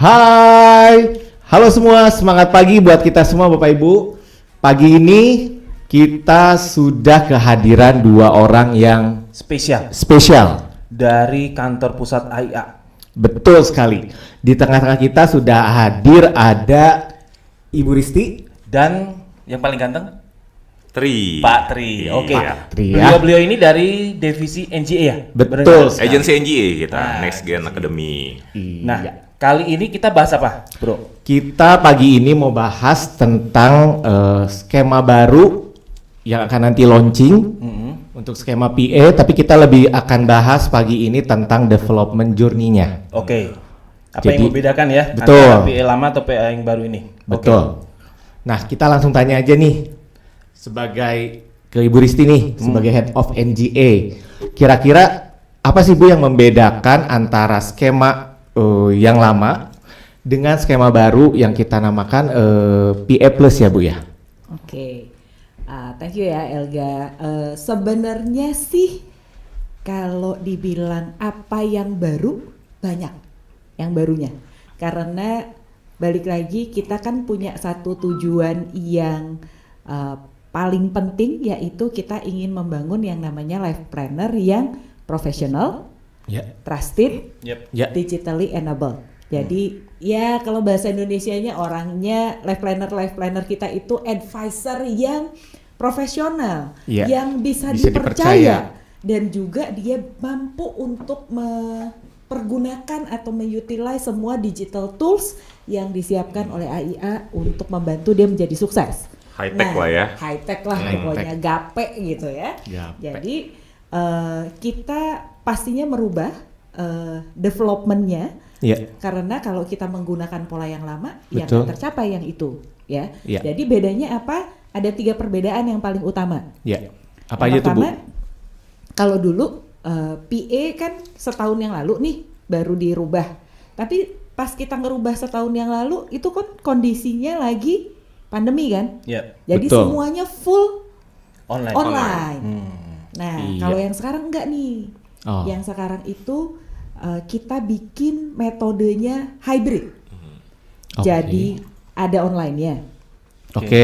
Hai, halo semua, semangat pagi buat kita semua Bapak Ibu. Pagi ini kita sudah kehadiran dua orang yang spesial dari kantor pusat AIA. Betul sekali. Di tengah-tengah kita sudah hadir ada Ibu Risti Dan yang paling ganteng? Pak Tri. Oke. Tri ya. Beliau ini dari divisi NGA ya? Betul. Agensi NGA kita, Nah, Next Gen Academy. Nah, kali ini kita bahas apa, Bro? Kita pagi ini mau bahas tentang skema baru yang akan nanti launching untuk skema PA, tapi kita lebih akan bahas pagi ini tentang development journey-nya. Oke. Apa Jadi, yang membedakan ya betul. antara PA lama atau PA yang baru ini? Betul. Nah, kita langsung tanya aja nih sebagai ke Ibu Risti nih sebagai Head of NGA. Kira-kira apa sih Bu yang membedakan antara skema yang lama dengan skema baru yang kita namakan PA Plus ya Bu ya? Oke. Thank you ya Elga. Sebenarnya sih kalau dibilang apa yang baru, banyak yang barunya. Karena balik lagi kita kan punya satu tujuan yang paling penting, yaitu kita ingin membangun yang namanya life planner yang profesional, trusted, digitally enabled. Jadi ya kalau bahasa Indonesianya orangnya life planner kita itu advisor yang profesional, yang bisa dipercaya dan juga dia mampu untuk mempergunakan atau mengutilize semua digital tools yang disiapkan oleh AIA untuk membantu dia menjadi sukses. High tech lah ya. High tech lah pokoknya, gape gitu ya. Jadi kita pastinya merubah development-nya. Karena kalau kita menggunakan pola yang lama, yang nggak tercapai yang itu, ya. Jadi bedanya apa? Ada 3 perbedaan yang paling utama. Apa aja tuh Bu? Kalau dulu PA kan setahun yang lalu nih baru dirubah. Tapi pas kita ngerubah setahun yang lalu itu kan kondisinya lagi pandemi kan. Jadi semuanya full online. Nah, kalau yang sekarang enggak nih. Yang sekarang itu kita bikin metodenya hybrid. Jadi ada online-nya.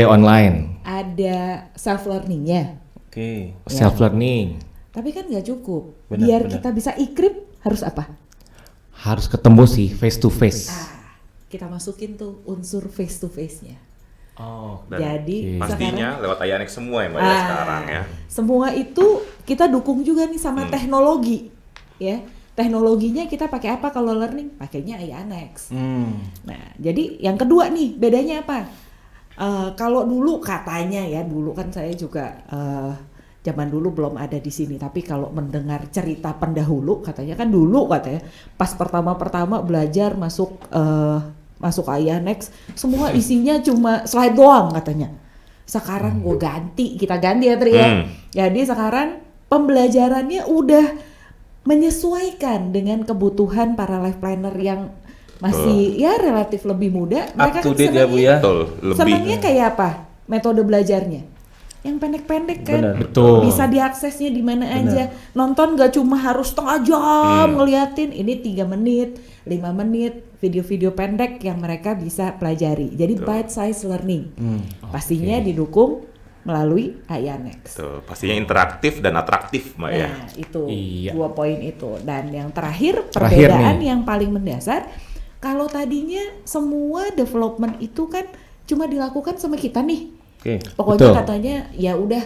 Online. Ada self learning-nya. Self learning. Tapi kan nggak cukup. Biar kita bisa ikrip harus apa? Harus ketemu sih face to face. Kita masukin tuh unsur face to face-nya. Jadi pastinya lewat AIANEX semua ya Mbak ya sekarang ya. Semua itu kita dukung juga nih sama teknologi, ya. Teknologinya kita pakai apa kalau learning? Pakainya AIANEX. Nah, jadi yang kedua nih bedanya apa? Kalau dulu katanya ya, dulu kan saya juga zaman dulu belum ada di sini, tapi kalau mendengar cerita pendahulu katanya pas pertama belajar masuk AIANEX semua isinya cuma slide doang katanya. Sekarang kita ganti ya Tri ya. Jadi sekarang pembelajarannya udah menyesuaikan dengan kebutuhan para life planner yang masih ya relatif lebih muda. Mereka kan senangnya kayak apa metode belajarnya? Yang pendek-pendek kan, bisa diaksesnya di mana aja. Nonton gak cuma harus setengah jam ngeliatin, ini 3 menit, 5 menit, video-video pendek yang mereka bisa pelajari. Jadi bite size learning, pastinya didukung melalui AIANEX. Pastinya interaktif dan atraktif Mbak ya. Itu 2 poin itu. Dan yang terakhir perbedaan yang paling mendasar, kalau tadinya semua development itu kan cuma dilakukan sama kita nih. Pokoknya katanya ya udah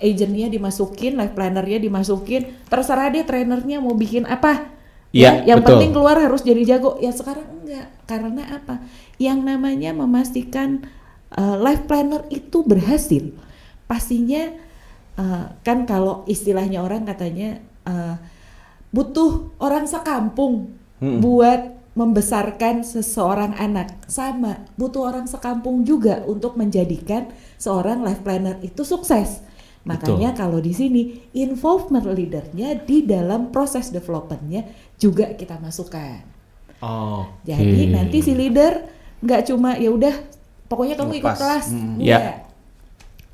agentnya dimasukin, life plannernya dimasukin, terserah deh trainernya mau bikin apa. Yang penting keluar harus jadi jago. Ya sekarang enggak. Karena apa? Yang namanya memastikan life planner itu berhasil. Pastinya kan kalau istilahnya orang katanya butuh orang sekampung buat membesarkan seseorang anak. Sama, butuh orang sekampung juga untuk menjadikan seorang life planner itu sukses. Makanya kalau di sini involvement leadernya di dalam proses developmentnya juga kita masukkan. Jadi nanti si leader nggak cuma ya udah pokoknya kamu ikut kelas.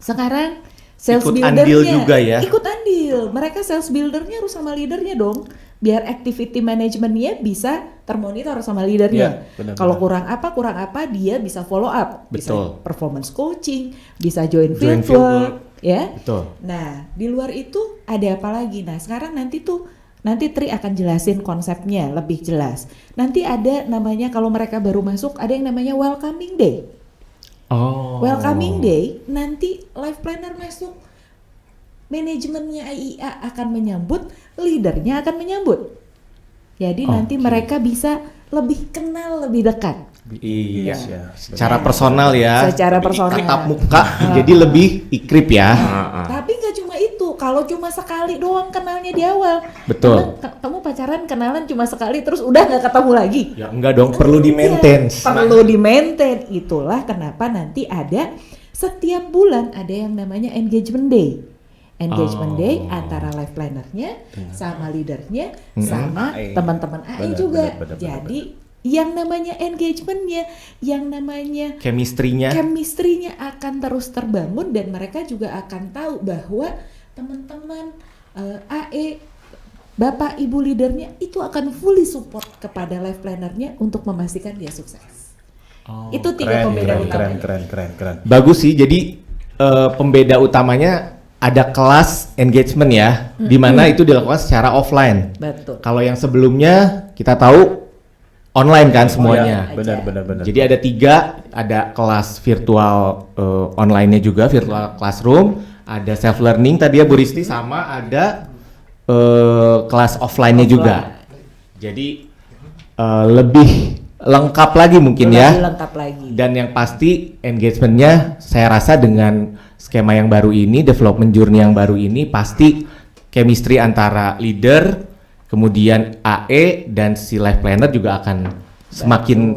Sekarang sales buildernya juga ya. Ikut andil. Mereka sales buildernya harus sama leadernya dong. biar activity managementnya bisa termonitor sama leadernya. Kalau kurang apa dia bisa follow up, bisa performance coaching, bisa join field work, ya. Betul. Nah, di luar itu ada apa lagi? Nah, sekarang nanti Tri akan jelasin konsepnya lebih jelas. Nanti ada namanya, kalau mereka baru masuk, ada yang namanya welcoming day. Welcoming day, nanti life planner masuk, manajemennya AIA akan menyambut, leadernya akan menyambut. Jadi nanti mereka bisa lebih kenal, lebih dekat. Iya. Secara personal ya. Secara personal. Tatap muka, jadi lebih ikrip ya. Tapi nggak cuma itu. Kalau cuma sekali doang kenalnya di awal. Betul. Kamu pacaran kenalan cuma sekali terus udah nggak ketemu lagi. Ya enggak dong, perlu di-maintain. Perlu di-maintain. Itulah kenapa nanti ada setiap bulan ada yang namanya engagement day. Engagement day antara life plannernya sama leadernya sama teman-teman AI juga. Jadi yang namanya engagementnya, yang namanya chemistry-nya akan terus terbangun dan mereka juga akan tahu bahwa teman-teman AE, bapak ibu leadernya itu akan fully support kepada life plannernya untuk memastikan dia sukses. Itu tiga pembeda utamanya. Keren. Bagus sih. Jadi pembeda utamanya ada kelas engagement ya, di mana itu dilakukan secara offline. Betul. Kalau yang sebelumnya kita tahu online kan semuanya. Benar. Jadi ada 3, ada kelas virtual online-nya juga, virtual classroom, ada self learning tadi ya Bu Risti, sama ada kelas offline-nya juga. Jadi lebih lengkap lagi mungkin ya. Lebih lengkap lagi. Dan yang pasti engagement-nya saya rasa dengan skema yang baru ini, development journey yang baru ini, pasti chemistry antara leader, kemudian AE dan si life planner juga akan semakin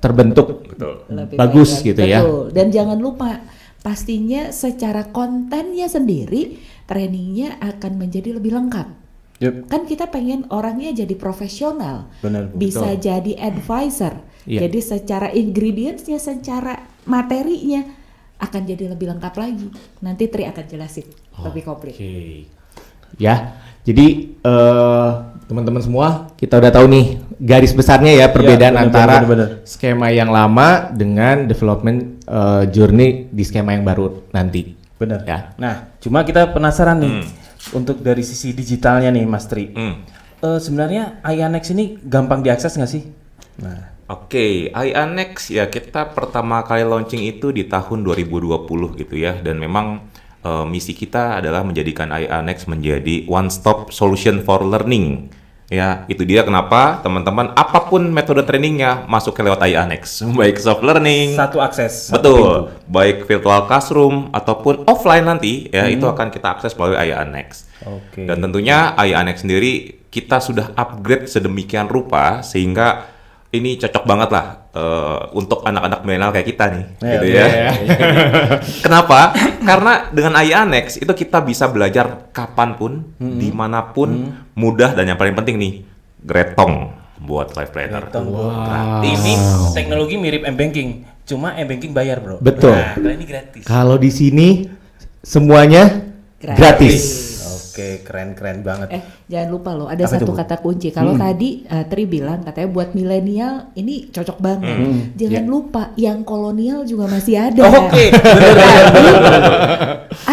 terbentuk bagus gitu ya. Betul. Dan jangan lupa, pastinya secara kontennya sendiri, trainingnya akan menjadi lebih lengkap. Kan kita pengen orangnya jadi profesional, bisa jadi advisor. Jadi secara ingredientsnya, secara materinya akan jadi lebih lengkap lagi. Nanti Tri akan jelasin lebih komplit. Ya, jadi teman-teman semua, kita udah tahu nih garis besarnya ya perbedaan antara skema yang lama dengan development journey di skema yang baru nanti. Benar. Ya. Nah, cuma kita penasaran nih untuk dari sisi digitalnya nih, Mas Tri. Sebenarnya IANEX ini gampang diakses nggak sih? Nah. Oke, IANEX ya kita pertama kali launching itu di tahun 2020 gitu ya, dan memang misi kita adalah menjadikan IANEX menjadi one stop solution for learning. Ya, itu dia kenapa teman-teman apapun metode trainingnya masuk ke lewat IANEX, baik soft learning, satu akses. Betul, baik virtual classroom ataupun offline nanti ya itu akan kita akses melalui IANEX. Dan tentunya IANEX sendiri kita sudah upgrade sedemikian rupa sehingga ini cocok banget lah untuk anak-anak milenial kayak kita nih, gitu ya. Kenapa? Karena dengan IANEX itu kita bisa belajar kapanpun, dimanapun, mudah, dan yang paling penting nih, gretong buat life planner. Ini teknologi mirip m-banking, cuma m-banking bayar bro. Betul. Nah, kalau ini gratis. Kalau di sini semuanya gratis. Oke, keren banget. Jangan lupa loh, ada satu kata kunci. Kalau tadi Tri bilang katanya buat milenial ini cocok banget. Jangan lupa yang kolonial juga masih ada. Oke.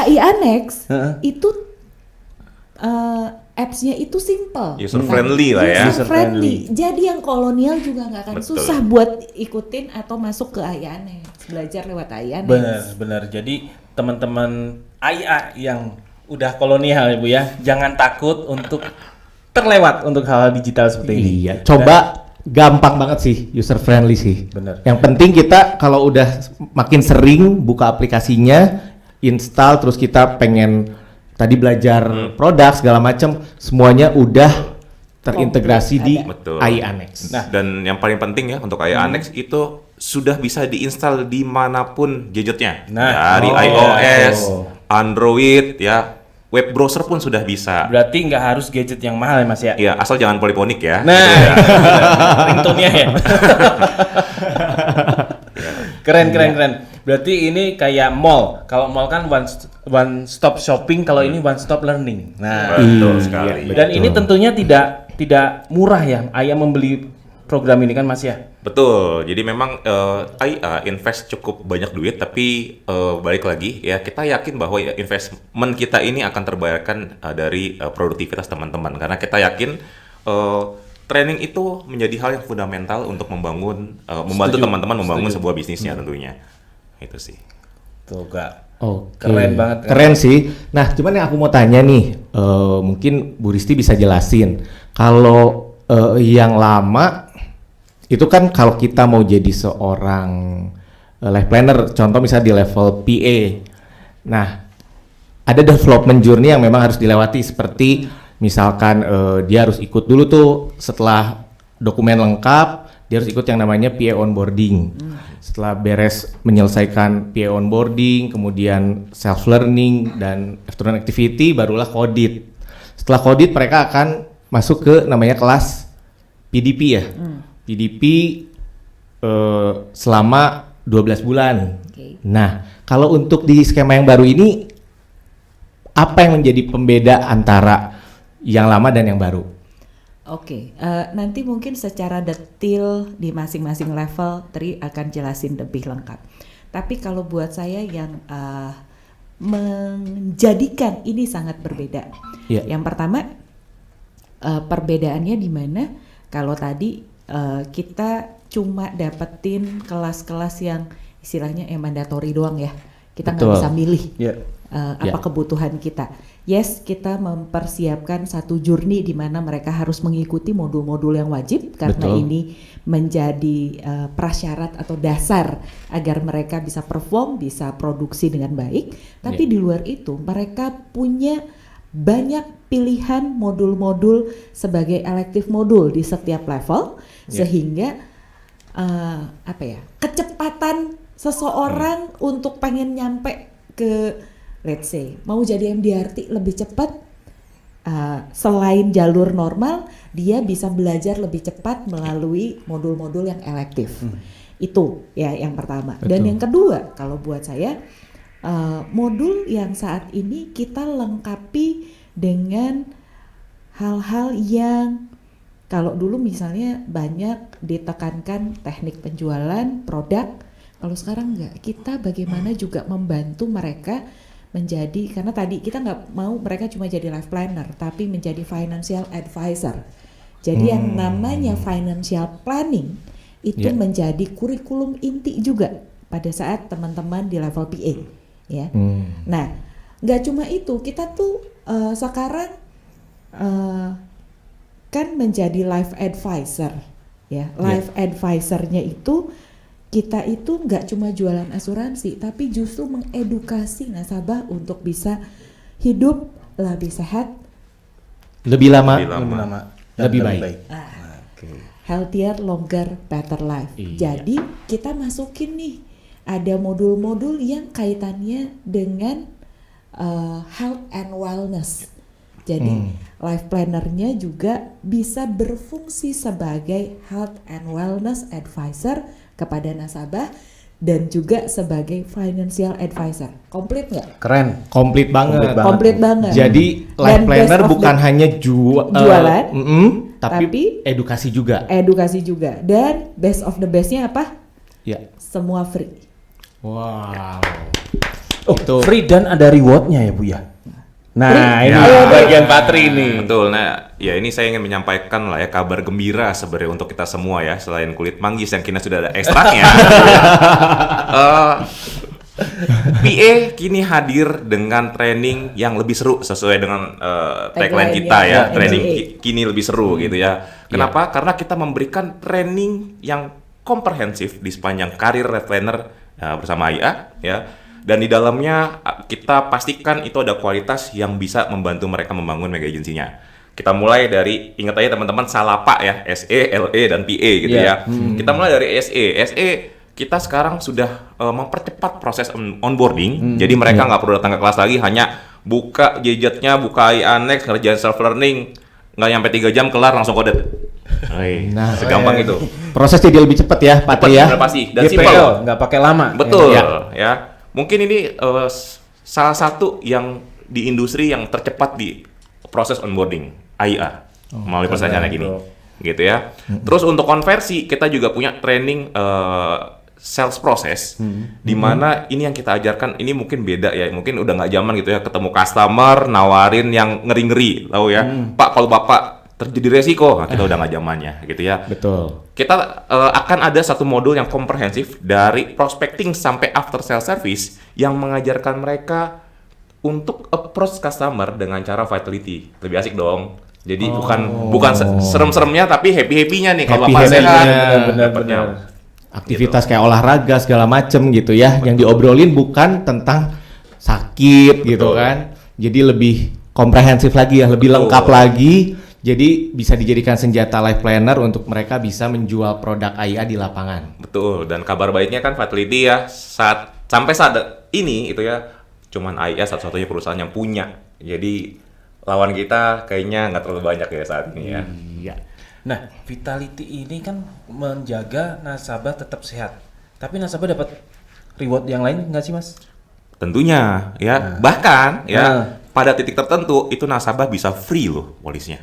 IANEX itu apps-nya itu simple, user friendly lah ya. User friendly. Jadi yang kolonial juga nggak akan susah buat ikutin atau masuk ke IANEX, belajar lewat IANEX. Benar. Jadi teman-teman IA yang udah kolonial ya Bu ya, jangan takut untuk terlewat untuk hal digital seperti ini. Iya, coba gampang banget sih, user friendly sih. Benar. Yang penting kita kalau udah makin sering buka aplikasinya, install, terus kita pengen tadi belajar produk segala macam, semuanya udah terintegrasi di IANEX. Nah, dan yang paling penting ya untuk IANEX itu sudah bisa diinstal dimanapun gadgetnya, dari iOS, Android ya. Web browser pun sudah bisa. Berarti nggak harus gadget yang mahal ya Mas ya? Iya, asal jangan poliponik ya. Nah, gitu ya. ringtone-nya ya. Keren. Berarti ini kayak mall. Kalau mall kan one stop shopping, kalau ini one stop learning. Nah, Betul sekali. dan ini tentunya tidak murah ya, Ayah membeli program ini kan Mas ya? Betul. Jadi memang AIA invest cukup banyak duit, tapi balik lagi ya kita yakin bahwa investment kita ini akan terbayarkan dari produktivitas teman-teman, karena kita yakin training itu menjadi hal yang fundamental untuk membantu teman-teman membangun sebuah bisnisnya tentunya. Itu sih. Tuh Kak. Oke. Keren banget. Kak. Keren sih. Nah, cuman yang aku mau tanya nih, mungkin Bu Risti bisa jelasin. Kalau yang lama itu kan kalau kita mau jadi seorang life planner, contoh misalnya di level PA. Nah, ada development journey yang memang harus dilewati, seperti misalkan dia harus ikut dulu tuh setelah dokumen lengkap, dia harus ikut yang namanya PA onboarding. Setelah beres menyelesaikan PA onboarding, kemudian self learning dan afternoon activity, barulah Kodit. Setelah Kodit mereka akan masuk ke namanya kelas PDP ya. PDP selama 12 bulan. Oke. Nah, kalau untuk di skema yang baru ini, apa yang menjadi pembeda antara yang lama dan yang baru? Oke, nanti mungkin secara detail di masing-masing level Tri akan jelasin lebih lengkap. Tapi kalau buat saya yang menjadikan ini sangat berbeda. Iya. Yang pertama, perbedaannya di mana kalau tadi kita cuma dapetin kelas-kelas yang istilahnya mandatory doang ya. Kita nggak Betul. bisa milih Iya. apa kebutuhan kita. Yes, kita mempersiapkan satu journey di mana mereka harus mengikuti modul-modul yang wajib karena Betul. ini menjadi prasyarat atau dasar agar mereka bisa perform, bisa produksi dengan baik. Tapi di luar itu mereka punya banyak pilihan modul-modul sebagai elective modul di setiap level sehingga kecepatan seseorang untuk pengen nyampe ke let's say mau jadi MDRT lebih cepat, selain jalur normal dia bisa belajar lebih cepat melalui modul-modul yang elektif. Itu ya yang pertama. Dan Betul. yang kedua kalau buat saya modul yang saat ini kita lengkapi dengan hal-hal yang kalau dulu misalnya banyak ditekankan teknik penjualan produk, kalau sekarang enggak. Kita bagaimana juga membantu mereka menjadi, karena tadi kita nggak mau mereka cuma jadi life planner, tapi menjadi financial advisor. Jadi yang namanya financial planning itu menjadi kurikulum inti juga pada saat teman-teman di level PA, ya. Nah, nggak cuma itu, kita tuh sekarang kan menjadi life advisor, ya. Life advisornya itu kita itu nggak cuma jualan asuransi, tapi justru mengedukasi nasabah untuk bisa hidup lebih sehat, Lebih lama, Lebih baik. baik. healthier, longer, better life. Iya. Jadi kita masukin nih ada modul-modul yang kaitannya dengan health and wellness. Jadi life plannernya juga bisa berfungsi sebagai health and wellness advisor kepada nasabah dan juga sebagai financial advisor. Komplit nggak? Keren. Komplit banget. Komplit banget. Jadi Dan life best planner of bukan the- hanya jualan, tapi edukasi juga. edukasi juga. Dan best of the bestnya apa? Ya. Semua free. Wow. Oh, Itu. free dan ada rewardnya ya Bu ya. Nah, ini Ya. bagian Patri ini. Betul. Nah, ya ini saya ingin menyampaikan lah ya kabar gembira sebenarnya untuk kita semua ya, selain kulit manggis yang kini sudah ada ekstraknya. PA kini hadir dengan training yang lebih seru sesuai dengan tagline kita Tagline-nya, ya, ya, training NGA. kini lebih seru gitu ya. Kenapa? Karena kita memberikan training yang komprehensif di sepanjang karir life planner bersama AIA ya. Dan di dalamnya kita pastikan itu ada kualitas yang bisa membantu mereka membangun mega agensinya. Kita mulai dari, ingat aja teman-teman, Salapa ya, SE, LE, dan PA gitu ya. Kita mulai dari SE. SE kita sekarang sudah mempercepat proses onboarding. Jadi mereka nggak perlu datang ke kelas lagi, hanya buka gadgetnya, buka AI Annex, ngerjain self learning, nggak nyampe 3 jam kelar langsung kode. Nah, segampang itu. proses jadi lebih cepat ya, Pak Tri ya. Cepat, pasti dan GPL simpel. nggak pakai lama. Betul, Ya. ya. Mungkin ini salah satu yang di industri yang tercepat di proses onboarding AIA melalui persaingan kayak gini, gitu ya. Terus untuk konversi kita juga punya training sales process, di mana ini yang kita ajarkan ini mungkin beda ya, mungkin udah nggak zaman gitu ya, ketemu customer nawarin yang ngeri-ngeri, tahu ya, Pak kalau Bapak terjadi resiko, nah, kita udah nggak zamannya, gitu ya. Betul. Kita akan ada satu modul yang komprehensif dari prospecting sampai after sales service yang mengajarkan mereka untuk approach customer dengan cara vitality. Lebih asik dong. Jadi bukan serem-seremnya tapi happy-happynya nih kalau Bapak Happy-happynya, sehat. benar-benar. dapatnya. Aktivitas kayak olahraga segala macem gitu ya, yang diobrolin bukan tentang sakit gitu kan. Jadi lebih komprehensif lagi ya, lebih lengkap lagi. Jadi bisa dijadikan senjata life planner untuk mereka bisa menjual produk AIA di lapangan. Betul, dan kabar baiknya kan Vitality ya, sampai saat ini itu ya, cuman AIA satu-satunya perusahaan yang punya. Jadi lawan kita kayaknya nggak terlalu banyak ya saat ini ya. Iya. Nah, Vitality ini kan menjaga nasabah tetap sehat. Tapi nasabah dapat reward yang lain nggak sih, Mas? Tentunya ya, bahkan ya pada titik tertentu itu nasabah bisa free loh polisnya.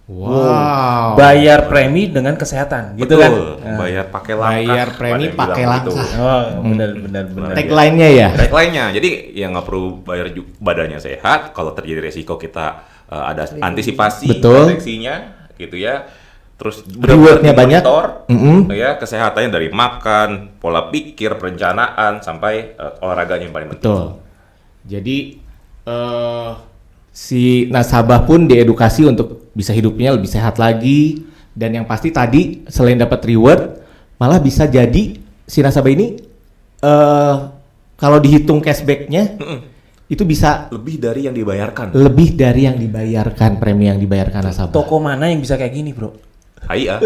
Wow. Bayar premi dengan kesehatan, gitu Betul, kan? bayar pakai langkah. Bayar premi ada yang pakai bilang gitu. langkah. Oh, benar. Tagline-nya ya. Tagline-nya, jadi ya nggak perlu bayar badannya sehat. Kalau terjadi resiko kita ada antisipasi, Betul. proteksinya, gitu ya. Terus Reward-nya banyak. dimonitor, ya kesehatannya dari makan, pola pikir, perencanaan, sampai olahraganya yang paling penting. Betul. Jadi si nasabah pun diedukasi untuk bisa hidupnya lebih sehat lagi, dan yang pasti tadi selain dapat reward malah bisa jadi si nasabah ini kalau dihitung cashbacknya itu bisa Lebih dari yang dibayarkan. lebih dari yang dibayarkan, premi yang dibayarkan nasabah. Toko mana yang bisa kayak gini, Bro? AIA.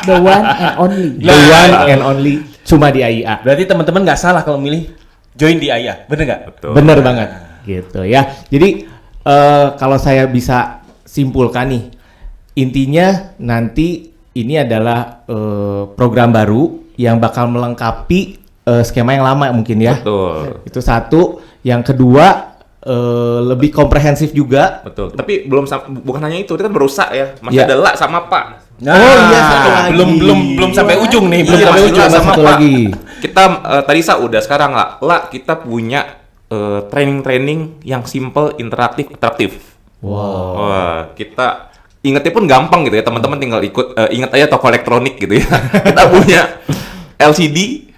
The one and only. The one and only cuma di AIA. Berarti teman-teman nggak salah kalau milih join di AIA, bener nggak? Betul. Bener banget gitu ya. Jadi kalau saya bisa simpulkan nih, intinya nanti ini adalah program baru yang bakal melengkapi skema yang lama mungkin ya. Betul. Itu satu. Yang kedua lebih komprehensif juga. Betul. Tapi bukan hanya itu, kita kan berusaha ya. Masih Ya. ada La sama Pak. Nah, Oh iya, satu lagi. belum sampai ujung nih, belum Iya, sampai masih ujung. La sama satu Pak. lagi. Kita tadi udah, sekarang La kita punya training yang simple, interaktif, atraktif. Wow. Wah, kita ingetnya pun gampang gitu ya, teman-teman tinggal ingat aja toko elektronik gitu ya. Kita punya LCD,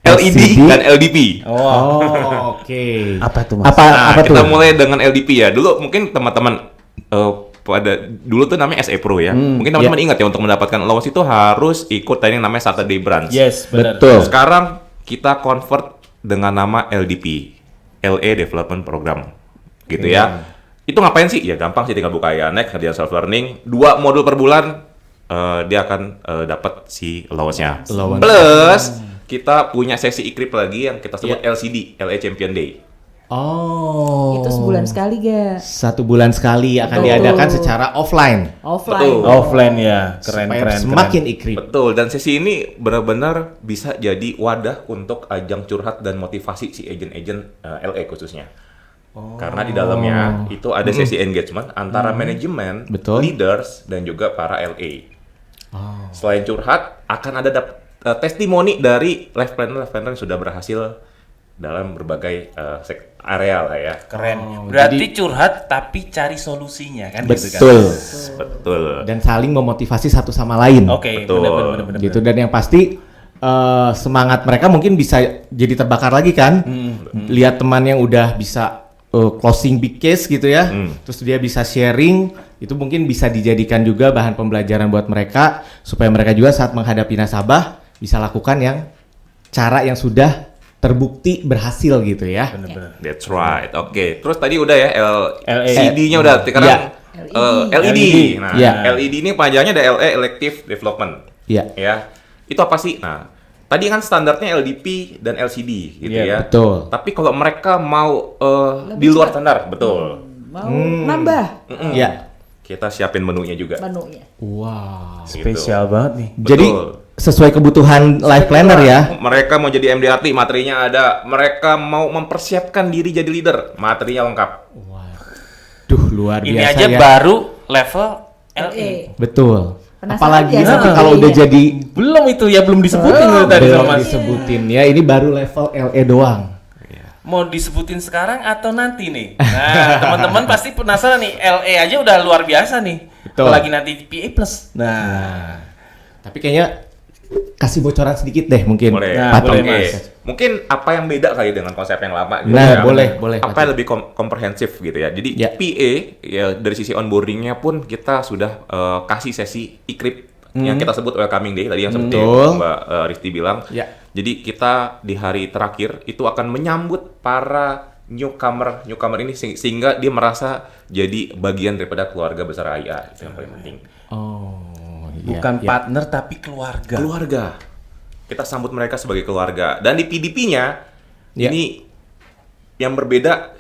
LED, dan LDP. Oh, oke. Apa tuh, Mas? Apa Kita tuh? mulai dengan LDP ya. Dulu mungkin teman-teman dulu tuh namanya SE Pro ya. Mungkin teman-teman ingat ya, untuk mendapatkan allowance itu harus ikut training namanya Saturday Branch. Yes, benar. Betul. Sekarang kita convert dengan nama LDP, LA Development Program, gitu ya. Itu ngapain sih? Ya gampang sih, tinggal buka Next, kerjaan self learning, 2 modul per bulan, dia akan dapat si allowance-nya. Allowance. Plus kita punya sesi equip lagi yang kita sebut LCD, LA Champion Day. Oh. Itu sebulan sekali, ga? 1 bulan sekali akan Betul. diadakan secara offline. Offline. Betul. Offline ya, keren. Supaya semakin ikrip. Betul, dan sesi ini benar-benar bisa jadi wadah untuk ajang curhat dan motivasi si agent-agent LA khususnya. Karena di dalamnya itu ada sesi engagement antara manajemen, Betul. leaders, dan juga para LA. Selain curhat, akan ada testimoni dari life planner yang sudah berhasil dalam berbagai area lah ya. Keren. Berarti curhat tapi cari solusinya kan gitu kan. Betul. Betul. Dan saling memotivasi satu sama lain. Oke, Betul. benar. Gitu, dan yang pasti semangat mereka mungkin bisa jadi terbakar lagi kan. Lihat teman yang udah bisa closing big case gitu ya. Terus dia bisa sharing, itu mungkin bisa dijadikan juga bahan pembelajaran buat mereka supaya mereka juga saat menghadapi nasabah bisa lakukan yang cara yang sudah terbukti berhasil gitu ya. Benar. That's right. Oke. Terus tadi udah ya LCD-nya LED. udah. Sekarang Iya. LED. LED. Nah, Iya. LED ini panjangnya ada LA Elective Development. Iya. Ya. Itu apa sih? Nah, tadi kan standarnya LDP dan LCD gitu Iya, ya. betul. Tapi kalau mereka mau di luar standar, betul. Mau nambah. Iya. kita siapin menunya juga. menunya. Wow. Spesial banget nih. Jadi sesuai kebutuhan life planner ya. Mereka mau jadi MDRT, materinya ada. Mereka mau mempersiapkan diri jadi leader, materinya lengkap. Duh, luar biasa Ini aja ya. baru level LE. Betul. Penasaran Apalagi ya nanti sama kalau LE udah nya? jadi Belum itu ya, belum disebutin itu tadi belum sama Mas. disebutin ya, ini baru level LE doang. Mau disebutin sekarang atau nanti nih? Nah, teman-teman pasti penasaran nih, LE aja udah luar biasa nih. Betul. Apalagi nanti PA Plus. Nah, Tapi kayaknya kasih bocoran sedikit deh mungkin. Boleh. Nah, Patung. boleh, Oke. Mas. Mungkin apa yang beda kali dengan konsep yang lama gitu Nah, ya. boleh, Apa Mas. yang lebih komprehensif gitu ya. Jadi Ya. PA ya dari sisi onboardingnya pun kita sudah kasih sesi eCrypt yang kita sebut welcoming day tadi yang seperti Betul. Mbak Risti bilang. Ya. Jadi kita di hari terakhir itu akan menyambut para newcomer ini sehingga dia merasa jadi bagian daripada keluarga besar AIA, itu yang paling penting. Oh, iya, bukan iya. partner tapi keluarga. Keluarga. Kita sambut mereka sebagai keluarga. Dan di PDP-nya Ya. ini yang berbeda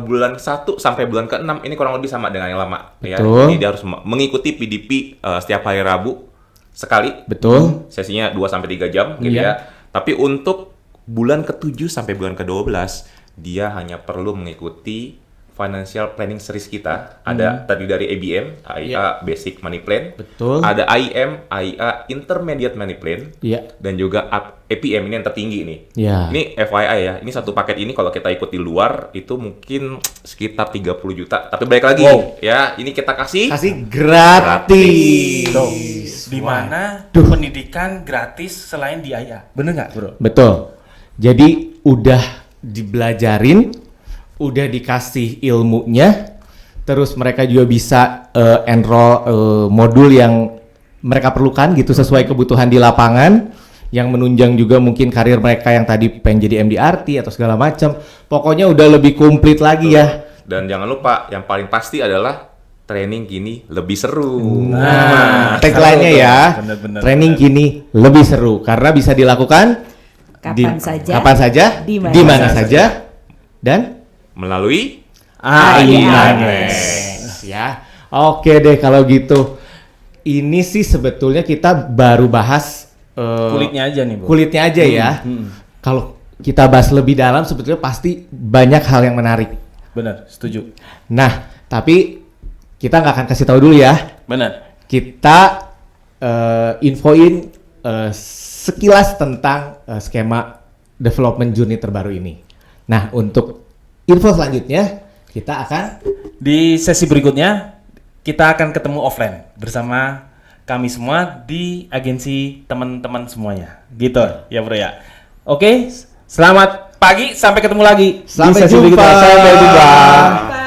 bulan 1 sampai bulan ke-6 ini kurang lebih sama dengan yang lama ya. Betul. Jadi dia harus mengikuti PDP setiap hari Rabu sekali. Betul. Sesinya 2 sampai 3 jam gitu Iya. ya. Tapi untuk bulan ke-7 sampai bulan ke-12 dia hanya perlu mengikuti financial planning series kita. Ada tadi dari ABM, AIA Basic Money Plan. Betul. Ada IM, AIA Intermediate Money Plan. Iya. Dan juga APM ini yang tertinggi nih. Iya. Ini FYI ya, ini satu paket ini kalau kita ikut di luar itu mungkin sekitar 30 juta. Tapi balik lagi ya, ini kita kasih Gratis. Tuh. Di mana pendidikan gratis selain di AIA. Bener nggak, Bro? Betul. Jadi udah dibelajarin, udah dikasih ilmunya, terus mereka juga bisa enroll modul yang mereka perlukan gitu sesuai kebutuhan di lapangan, yang menunjang juga mungkin karir mereka yang tadi pengen jadi MDRT atau segala macam. Pokoknya udah lebih komplit lagi ya. Dan jangan lupa yang paling pasti adalah training kini lebih seru. Nah, tagline-nya ya. Bener-bener. Training kini lebih seru karena bisa dilakukan Kapan saja, kapan saja, di mana di mana saja, dan Melalui Aianex ya. Oke deh kalau gitu. Ini sih sebetulnya kita baru bahas Kulitnya aja nih, Bro. kulitnya aja ya. Kalau kita bahas lebih dalam sebetulnya pasti banyak hal yang menarik. Bener, setuju. Nah, tapi kita nggak akan kasih tahu dulu ya. Bener. Kita infoin sekilas tentang skema development journey terbaru ini. Nah, untuk info selanjutnya kita akan Di sesi berikutnya kita akan ketemu offline bersama kami semua di agensi teman-teman semuanya. Gitu ya, Bro ya. Oke, selamat pagi, sampai ketemu lagi Sampai di sesi jumpa. berikutnya. Sampai jumpa. Bye.